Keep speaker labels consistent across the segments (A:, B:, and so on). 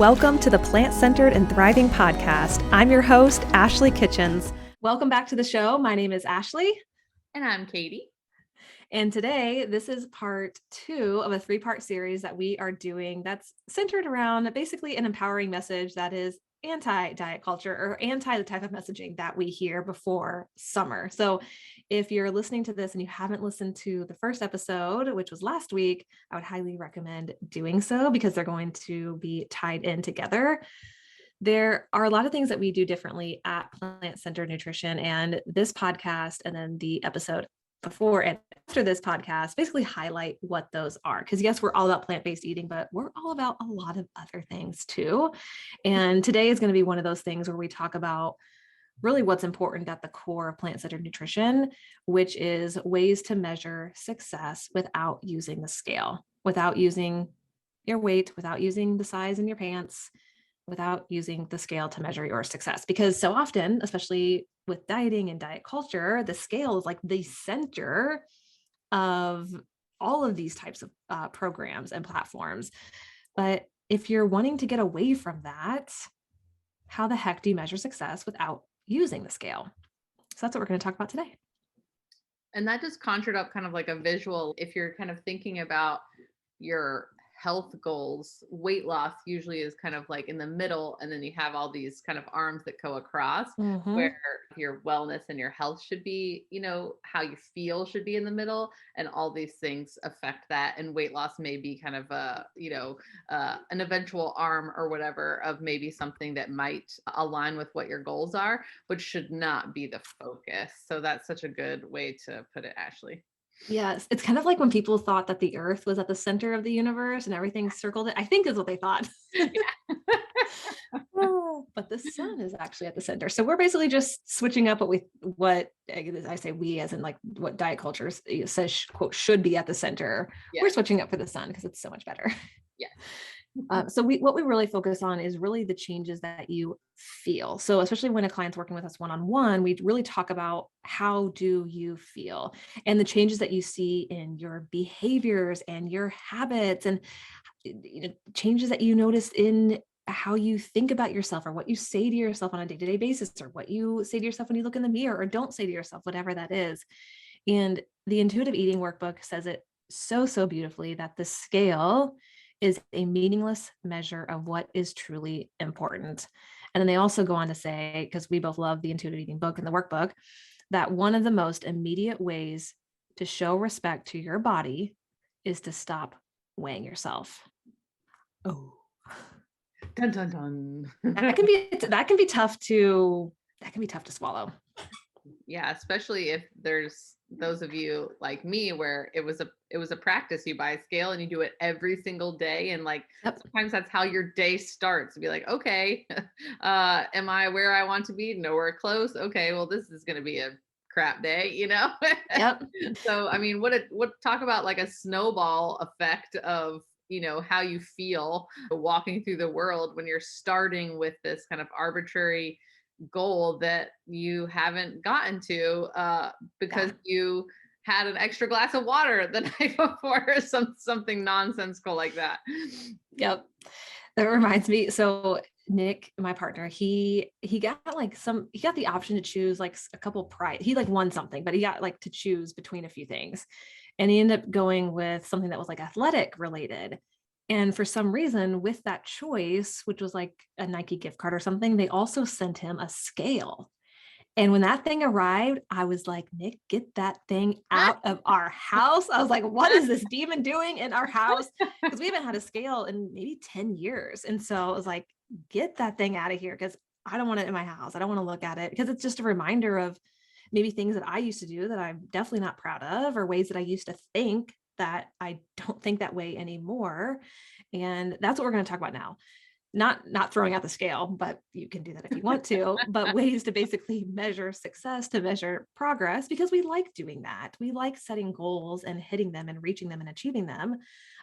A: Welcome to the Plant-Centered and Thriving Podcast. I'm your host, Ashley Kitchens. Welcome back to the show. My name is Ashley.
B: And I'm Katie.
A: And today, this is part 2 of a 3-part series that we are doing that's centered around basically an empowering message that is anti-diet culture or anti the type of messaging that we hear before summer. So if you're listening to this and you haven't listened to the first episode, which was last week, I would highly recommend doing so because they're going to be tied in together. There are a lot of things that we do differently at Plant-Centered Nutrition, and this podcast and then the episode before and after this podcast basically highlight what those are. Because yes, we're all about plant-based eating, but we're all about a lot of other things too. And today is going to be one of those things where we talk about really what's important at the core of plant-centered nutrition, which is ways to measure success without using the scale, without using your weight, without using the size in your pants, without using the scale to measure your success. Because so often, especially with dieting and diet culture, the scale is like the center of all of these types of programs and platforms. But if you're wanting to get away from that, how the heck do you measure success without using the scale? So that's what we're going to talk about today.
B: And that just conjured up kind of like a visual. If you're kind of thinking about your health goals, weight loss usually is kind of like in the middle, and then you have all these kind of arms that go across, where your wellness and your health should be, how you feel should be in the middle, and all these things affect that. And weight loss may be kind of an eventual arm or whatever of maybe something that might align with what your goals are, but should not be the focus. So that's such a good way to put it, Ashley.
A: Yes, it's kind of like when people thought that the earth was at the center of the universe and everything circled it. I think is what they thought. But the sun is actually at the center. So we're basically just switching up what I say we as in like what diet culture says quote should be at the center. Yeah. We're switching up for the sun because it's so much better.
B: Yeah.
A: So what we really focus on is really the changes that you feel. So especially when a client's working with us one-on-one, we really talk about how do you feel and the changes that you see in your behaviors and your habits and changes that you notice in how you think about yourself or what you say to yourself on a day-to-day basis or what you say to yourself when you look in the mirror or don't say to yourself, whatever that is. And the intuitive eating workbook says it so beautifully that the scale is a meaningless measure of what is truly important. And then they also go on to say, because we both love the intuitive eating book and the workbook, that one of the most immediate ways to show respect to your body is to stop weighing yourself.
B: Oh, dun dun dun.
A: That can be tough to swallow.
B: Yeah, especially if there's those of you like me where it was a practice. You buy a scale and you do it every single day, and like sometimes that's how your day starts. To be like, okay, am I where I want to be? Nowhere close. Okay, well, this is going to be a crap day,
A: Yep.
B: So I mean, what talk about like a snowball effect of how you feel walking through the world when you're starting with this kind of arbitrary goal that you haven't gotten to because you had an extra glass of water the night before or something nonsensical like that.
A: Yep. That reminds me. So Nick, my partner, he got the option to choose like a couple he like won something, but he got like to choose between a few things. And he ended up going with something that was like athletic related. And for some reason with that choice, which was like a Nike gift card or something, they also sent him a scale. And when that thing arrived, I was like, Nick, get that thing out of our house. I was like, what is this demon doing in our house? Because we haven't had a scale in maybe 10 years. And so I was like, get that thing out of here because I don't want it in my house. I don't want to look at it because it's just a reminder of maybe things that I used to do that I'm definitely not proud of, or ways that I used to think that I don't think that way anymore. And that's what we're going to talk about now. Not throwing out the scale, but you can do that if you want to, but ways to basically measure success, to measure progress, because we like doing that. We like setting goals and hitting them and reaching them and achieving them.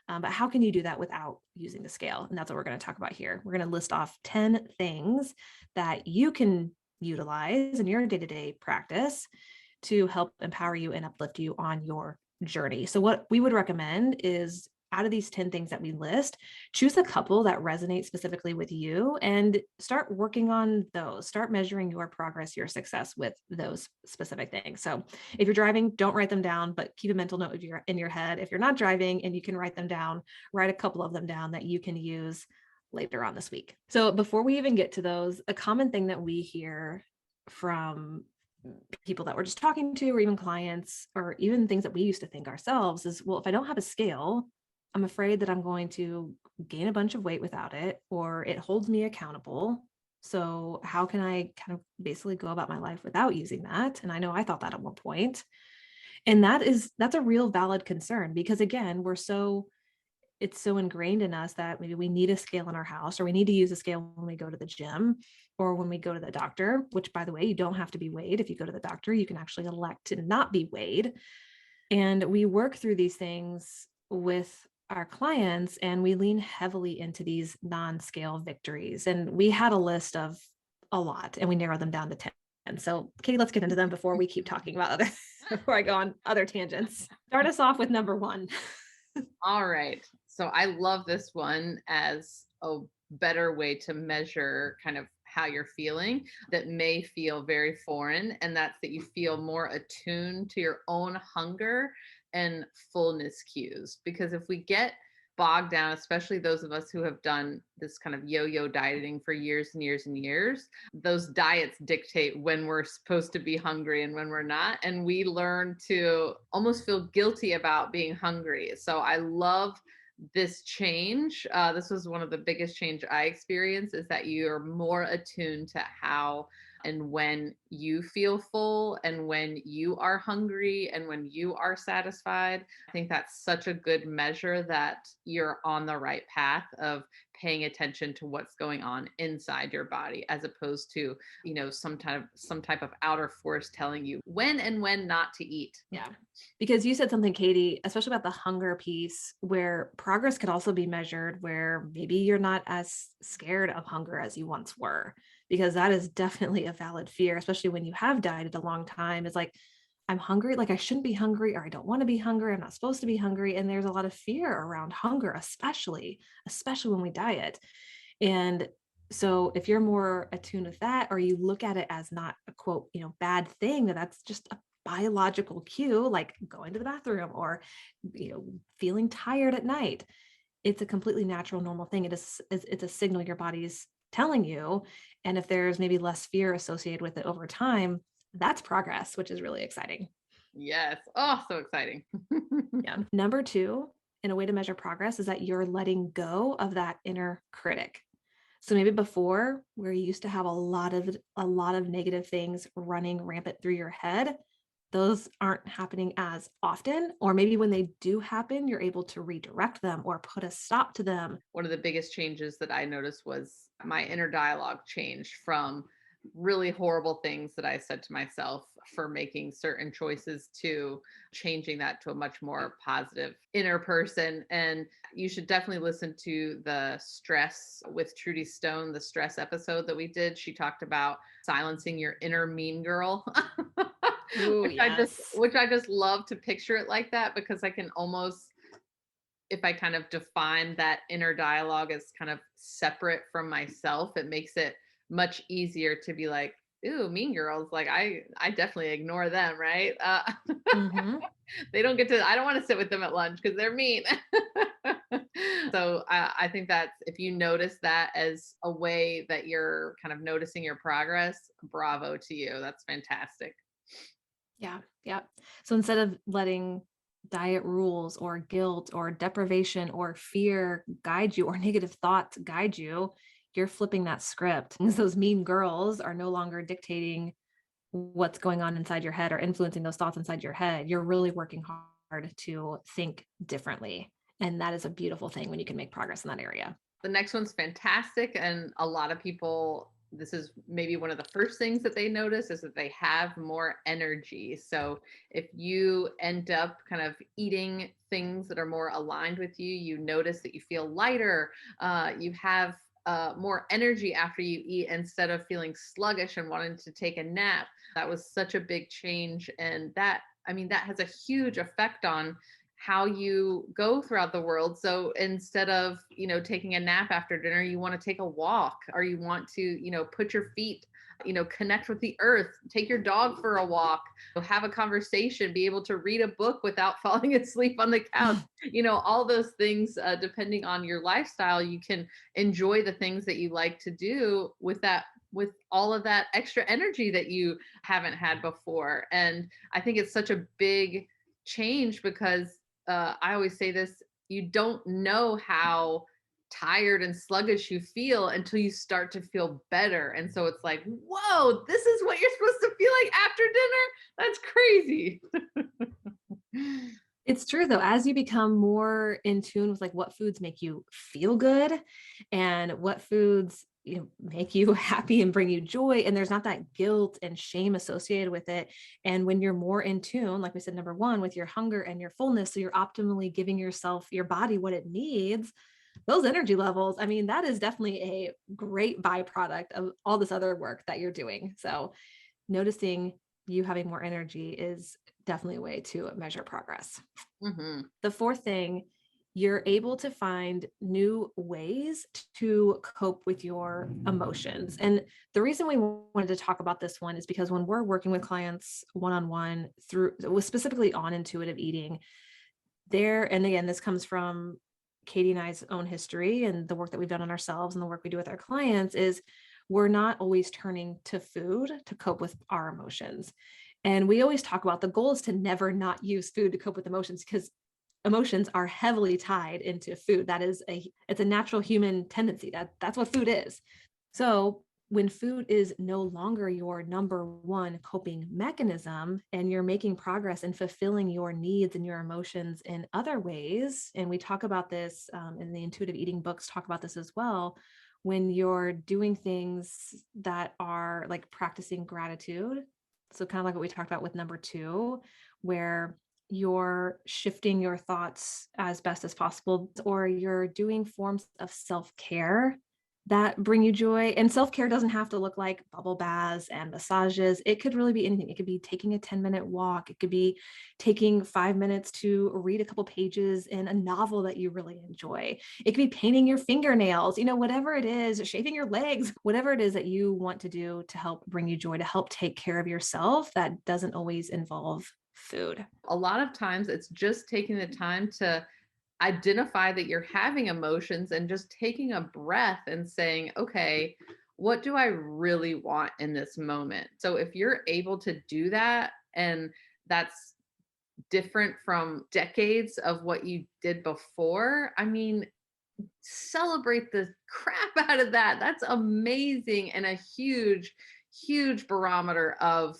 A: But how can you do that without using the scale? And that's what we're going to talk about here. We're going to list off 10 things that you can utilize in your day-to-day practice to help empower you and uplift you on your journey. So what we would recommend is out of these 10 things that we list, choose a couple that resonate specifically with you and start working on those. Start measuring your progress, your success with those specific things. So if you're driving, don't write them down, but keep a mental note in your head. If you're not driving and you can write them down, write a couple of them down that you can use later on this week. So before we even get to those, a common thing that we hear from people that we're just talking to, or even clients, or even things that we used to think ourselves is, well, if I don't have a scale, I'm afraid that I'm going to gain a bunch of weight without it, or it holds me accountable. So how can I kind of basically go about my life without using that? And I know I thought that at one point. And that's a real valid concern, because again, it's so ingrained in us that maybe we need a scale in our house, or we need to use a scale when we go to the gym or when we go to the doctor, which, by the way, you don't have to be weighed. If you go to the doctor, you can actually elect to not be weighed. And we work through these things with our clients, and we lean heavily into these non-scale victories. And we had a list of a lot, and we narrowed them down to 10. And so, Katie, let's get into them before we keep talking about other, before I go on other tangents. Start us off with number one.
B: All right. So I love this one as a better way to measure kind of how you're feeling that may feel very foreign. And that's that you feel more attuned to your own hunger and fullness cues. Because if we get bogged down, especially those of us who have done this kind of yo-yo dieting for years and years and years, those diets dictate when we're supposed to be hungry and when we're not. And we learn to almost feel guilty about being hungry. So I love this change. This was one of the biggest change I experienced, is that you're more attuned to how and when you feel full and when you are hungry and when you are satisfied. I think that's such a good measure that you're on the right path of paying attention to what's going on inside your body, as opposed to, some type of outer force telling you when and when not to eat.
A: Yeah. Because you said something, Katie, especially about the hunger piece, where progress can also be measured, where maybe you're not as scared of hunger as you once were, because that is definitely a valid fear, especially when you have dieted a long time. It's like, I'm hungry, like I shouldn't be hungry, or I don't want to be hungry. I'm not supposed to be hungry. And there's a lot of fear around hunger, especially when we diet. And so if you're more attuned with that, or you look at it as not a quote, bad thing, that's just a biological cue, like going to the bathroom or, feeling tired at night. It's a completely natural, normal thing. It's a signal your body's telling you. And if there's maybe less fear associated with it over time, that's progress, which is really exciting.
B: Yes. Oh, so exciting.
A: Yeah. Number two, in a way to measure progress, is that you're letting go of that inner critic. So maybe before, where you used to have a lot of negative things running rampant through your head, those aren't happening as often. Or maybe when they do happen, you're able to redirect them or put a stop to them.
B: One of the biggest changes that I noticed was my inner dialogue changed from really horrible things that I said to myself for making certain choices to changing that to a much more positive inner person. And you should definitely listen to the stress with Trudy Stone, the stress episode that we did. She talked about silencing your inner mean girl.
A: Ooh, yes.
B: Which I just love to picture it like that, because I can almost, if I kind of define that inner dialogue as kind of separate from myself, it makes it much easier to be like, ooh, mean girls. Like I definitely ignore them. Right.
A: Mm-hmm.
B: They don't get to, I don't want to sit with them at lunch because they're mean. So I think that's, if you notice that as a way that you're kind of noticing your progress, bravo to you. That's fantastic.
A: Yeah. Yeah. So instead of letting diet rules or guilt or deprivation or fear guide you, or negative thoughts guide you, you're flipping that script. Because those mean girls are no longer dictating what's going on inside your head or influencing those thoughts inside your head. You're really working hard to think differently. And that is a beautiful thing when you can make progress in that area.
B: The next one's fantastic. And a lot of people, this is maybe one of the first things that they notice, is that they have more energy. So if you end up kind of eating things that are more aligned with you, you notice that you feel lighter, you have more energy after you eat instead of feeling sluggish and wanting to take a nap. That was such a big change. And that has a huge effect on how you go throughout the world. So instead of, taking a nap after dinner, you want to take a walk, or you want to, put your feet, connect with the earth, take your dog for a walk, have a conversation, be able to read a book without falling asleep on the couch, all those things, depending on your lifestyle, you can enjoy the things that you like to do with all of that extra energy that you haven't had before. And I think it's such a big change because I always say this: you don't know how tired and sluggish you feel until you start to feel better. And so it's like, whoa, this is what you're supposed to feel like after dinner? That's crazy.
A: It's true though, as you become more in tune with like what foods make you feel good and what foods make you happy and bring you joy, and there's not that guilt and shame associated with it. And when you're more in tune, like we said, number one, with your hunger and your fullness, so you're optimally giving your body what it needs, those energy levels, I mean, that is definitely a great byproduct of all this other work that you're doing. So noticing you having more energy is definitely a way to measure progress.
B: Mm-hmm.
A: The fourth thing, you're able to find new ways to cope with your emotions. And the reason we wanted to talk about this one is because when we're working with clients one-on-one specifically on intuitive eating, and again, this comes from Katie and I's own history and the work that we've done on ourselves and the work we do with our clients, is we're not always turning to food to cope with our emotions. And we always talk about the goal is to never not use food to cope with emotions, because emotions are heavily tied into food. It's a natural human tendency. That's what food is. So when food is no longer your number one coping mechanism and you're making progress in fulfilling your needs and your emotions in other ways, and we talk about this in the intuitive eating books, talk about this as well, when you're doing things that are like practicing gratitude. So kind of like what we talked about with number two, where you're shifting your thoughts as best as possible, or you're doing forms of self-care that bring you joy. And self-care doesn't have to look like bubble baths and massages. It could really be anything. It could be taking a 10-minute walk. It could be taking 5 minutes to read a couple pages in a novel that you really enjoy. It could be painting your fingernails, whatever it is, shaving your legs, whatever it is that you want to do to help bring you joy, to help take care of yourself, that doesn't always involve food.
B: A lot of times it's just taking the time to identify that you're having emotions and just taking a breath and saying, okay, what do I really want in this moment? So if you're able to do that, and that's different from decades of what you did before, I mean, celebrate the crap out of that. That's amazing, and a huge, huge barometer of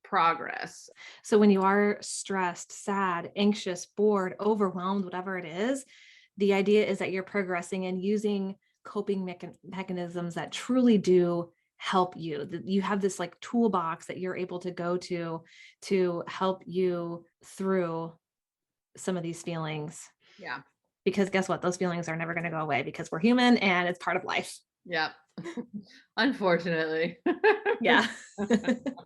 B: progress.
A: So when you are stressed, sad, anxious, bored, overwhelmed, whatever it is, the idea is that you're progressing and using coping mechanisms that truly do help you. That you have this like toolbox that you're able to go to help you through some of these feelings.
B: Yeah.
A: Because guess what? Those feelings are never going to go away because we're human and it's part of life.
B: Yep. Unfortunately.
A: Yeah.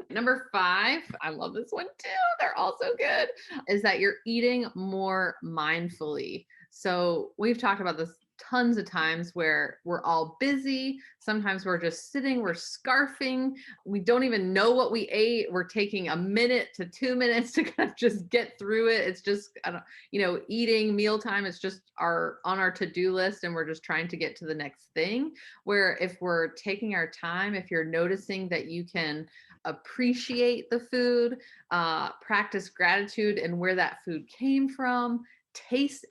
B: Number 5, I love this one too. They're all so good. Is that you're eating more mindfully. So we've talked about this tons of times where we're all busy. Sometimes we're just sitting, we're scarfing. We don't even know what we ate. We're taking a minute to 2 minutes to kind of just get through it. It's just, eating mealtime. It's just on our to-do list, and we're just trying to get to the next thing. Where if we're taking our time, if you're noticing that you can appreciate the food, practice gratitude and where that food came from,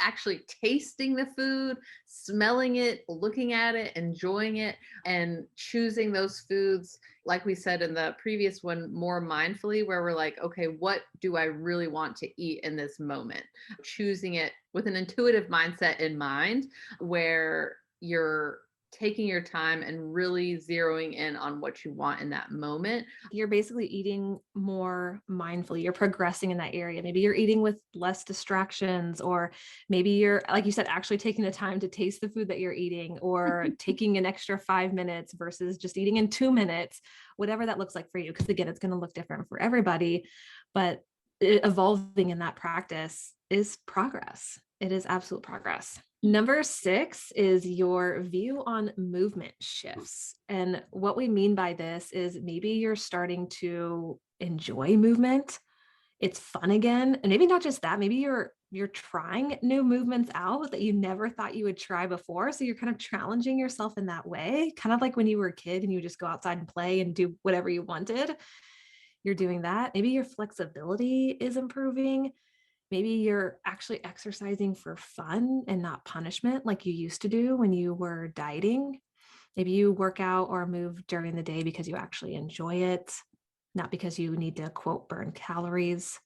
B: actually tasting the food, smelling it, looking at it, enjoying it, and choosing those foods, like we said in the previous one, more mindfully, where we're like, okay, what do I really want to eat in this moment? Choosing it with an intuitive mindset in mind, where you're taking your time and really zeroing in on what you want in that moment.
A: You're basically eating more mindfully. You're progressing in that area. Maybe you're eating with less distractions, or maybe you're, like you said, actually taking the time to taste the food that you're eating, or taking an extra 5 minutes versus just eating in 2 minutes, whatever that looks like for you. Because again, it's going to look different for everybody, but evolving in that practice is progress. It is absolute progress. Number 6 is your view on movement shifts. And what we mean by this is maybe you're starting to enjoy movement. It's fun again. And maybe not just that, maybe you're trying new movements out that you never thought you would try before. So you're kind of challenging yourself in that way, kind of like when you were a kid and you would just go outside and play and do whatever you wanted. You're doing that. Maybe your flexibility is improving. Maybe you're actually exercising for fun and not punishment like you used to do when you were dieting. Maybe you work out or move during the day because you actually enjoy it, not because you need to quote burn calories.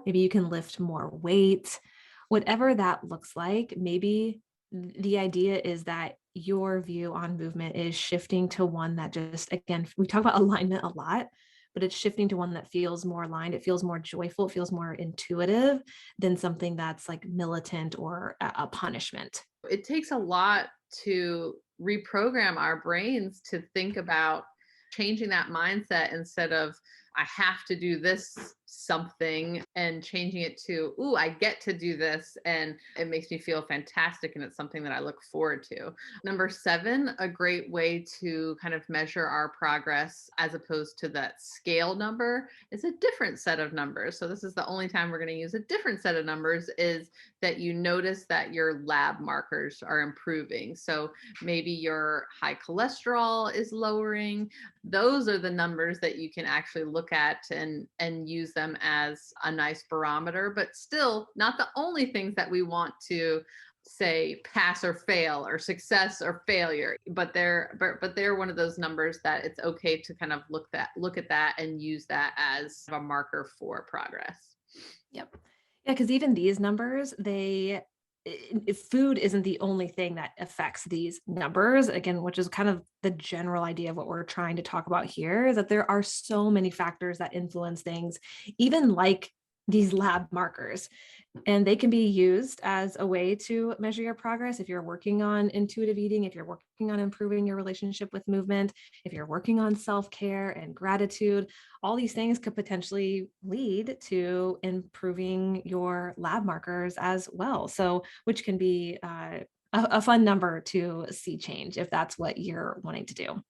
A: Maybe you can lift more weight. Whatever that looks like, maybe the idea is that your view on movement is shifting to one that just, again, we talk about alignment a lot, but it's shifting to one that feels more aligned. It feels more joyful. It feels more intuitive than something that's like militant or a punishment.
B: It takes a lot to reprogram our brains to think about changing that mindset instead of I have to do this something and changing it to, ooh, I get to do this and it makes me feel fantastic and it's something that I look forward to. Number 7, a great way to kind of measure our progress as opposed to that scale number is a different set of numbers. So this is the only time we're going to use a different set of numbers is that you notice that your lab markers are improving. So maybe your high cholesterol is lowering. Those are the numbers that you can actually look at and use them as a nice barometer, but still not the only things that we want to say pass or fail or success or failure, but they're one of those numbers that it's okay to kind of look at that and use that as a marker for progress.
A: Yep. Yeah, because even these numbers, if food isn't the only thing that affects these numbers, again, which is kind of the general idea of what we're trying to talk about here, is that there are so many factors that influence things, even like these lab markers. And they can be used as a way to measure your progress if you're working on intuitive eating, if you're working on improving your relationship with movement, if you're working on self-care and gratitude. All these things could potentially lead to improving your lab markers as well. So, which can be a fun number to see change if that's what you're wanting to do.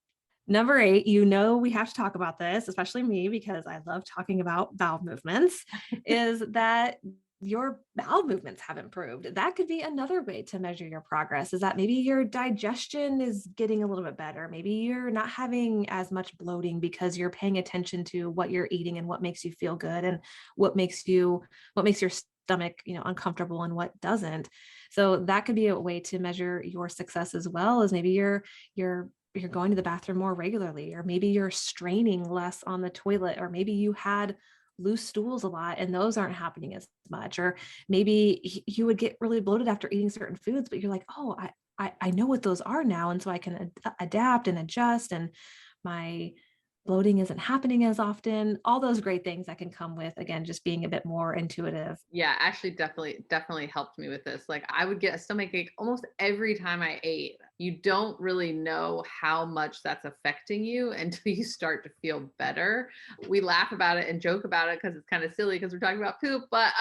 A: Number 8, we have to talk about this, especially me, because I love talking about bowel movements, is that your bowel movements have improved. That could be another way to measure your progress, is that maybe your digestion is getting a little bit better. Maybe you're not having as much bloating because you're paying attention to what you're eating and what makes you feel good and what makes your stomach, uncomfortable and what doesn't. So that could be a way to measure your success as well, as maybe you're going to the bathroom more regularly, or maybe you're straining less on the toilet, or maybe you had loose stools a lot and those aren't happening as much, or maybe you would get really bloated after eating certain foods, but you're like, oh, I know what those are now, and so I can adapt and adjust, and my bloating isn't happening as often. All those great things that can come with, again, just being a bit more intuitive.
B: Yeah, actually definitely helped me with this. Like I would get a stomach ache almost every time I ate. You don't really know how much that's affecting you until you start to feel better. We laugh about it and joke about it because it's kind of silly because we're talking about poop, but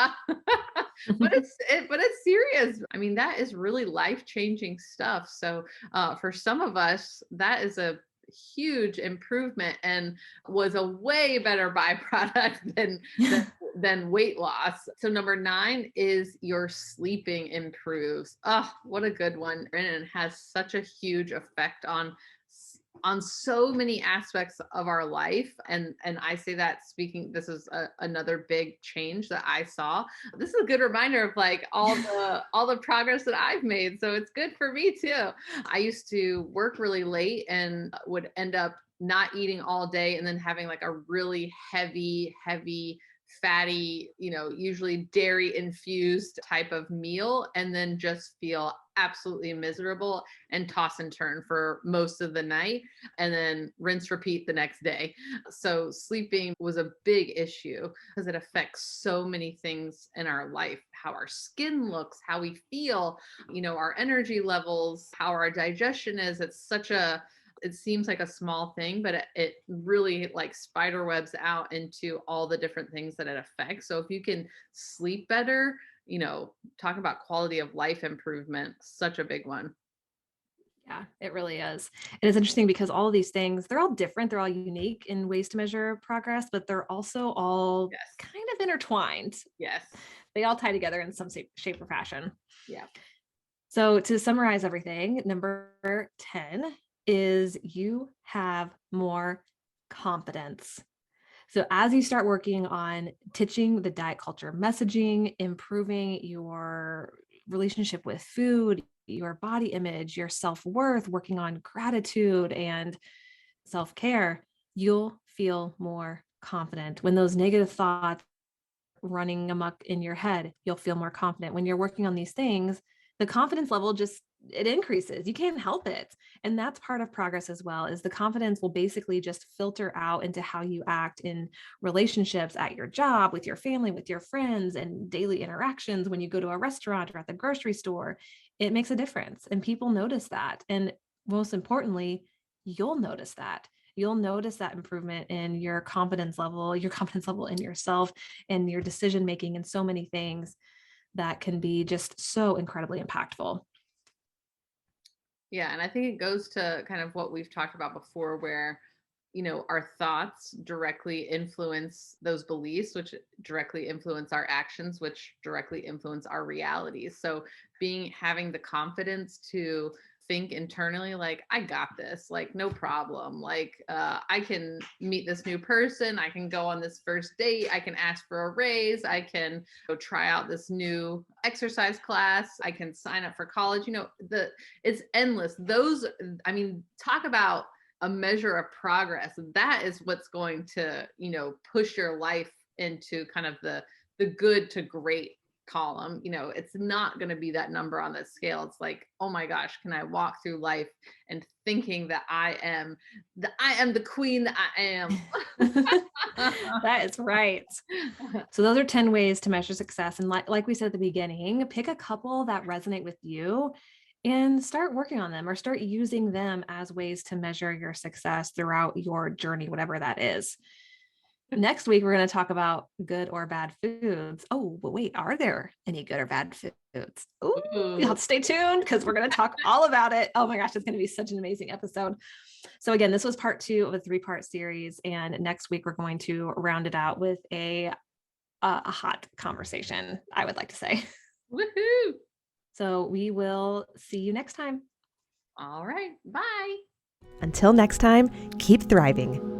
B: but it's serious. I mean, that is really life-changing stuff. So for some of us, that is a huge improvement and was a way better byproduct than weight loss. So number 9 is your sleeping improves. Oh, what a good one. And it has such a huge effect on so many aspects of our life. And I say that speaking, this is another big change that I saw. This is a good reminder of like all the progress that I've made. So it's good for me too. I used to work really late and would end up not eating all day and then having like a really heavy fatty, usually dairy infused type of meal, and then just feel absolutely miserable and toss and turn for most of the night and then rinse repeat the next day. So sleeping was a big issue because it affects so many things in our life, how our skin looks, how we feel, our energy levels, how our digestion is. It seems like a small thing, but it really like spider webs out into all the different things that it affects. So if you can sleep better, talking about quality of life improvement, such a big one.
A: Yeah, it really is. And it's interesting because all of these things, they're all different. They're all unique in ways to measure progress, but they're also all
B: Yes.
A: kind of intertwined.
B: Yes.
A: They all tie together in some shape or fashion.
B: Yeah.
A: So to summarize everything, number 10 is you have more confidence. So as you start working on teaching the diet culture messaging, improving your relationship with food, your body image, your self-worth, working on gratitude and self-care, you'll feel more confident. When those negative thoughts running amok in your head, you'll feel more confident. When you're working on these things, the confidence level just it increases. You can't help it. And that's part of progress as well, is the confidence will basically just filter out into how you act in relationships at your job, with your family, with your friends, and daily interactions when you go to a restaurant or at the grocery store. It makes a difference. And people notice that. And most importantly, you'll notice that. You'll notice that improvement in your confidence level in yourself and your decision making and so many things that can be just so incredibly impactful.
B: Yeah, and I think it goes to kind of what we've talked about before, where our thoughts directly influence those beliefs, which directly influence our actions, which directly influence our realities. So having the confidence to think internally, like, I got this, like, no problem, like, I can meet this new person, I can go on this first date, I can ask for a raise, I can go try out this new exercise class, I can sign up for college. It's endless. Those, I mean, talk about a measure of progress. That is what's going to push your life into kind of the good to great column. It's not going to be that number on the scale. It's like, oh my gosh, can I walk through life and thinking that I am the queen that I am.
A: That is right. So those are 10 ways to measure success. And like we said at the beginning, pick a couple that resonate with you and start working on them or start using them as ways to measure your success throughout your journey, whatever that is. Next week, we're going to talk about good or bad foods. Oh, but wait, are there any good or bad foods? Ooh, you'll have to stay tuned because we're going to talk all about it. Oh my gosh, it's going to be such an amazing episode. So again, this was part 2 of a 3-part series. And next week, we're going to round it out with a hot conversation, I would like to say.
B: Woohoo!
A: So we will see you next time.
B: All right. Bye.
C: Until next time, keep thriving.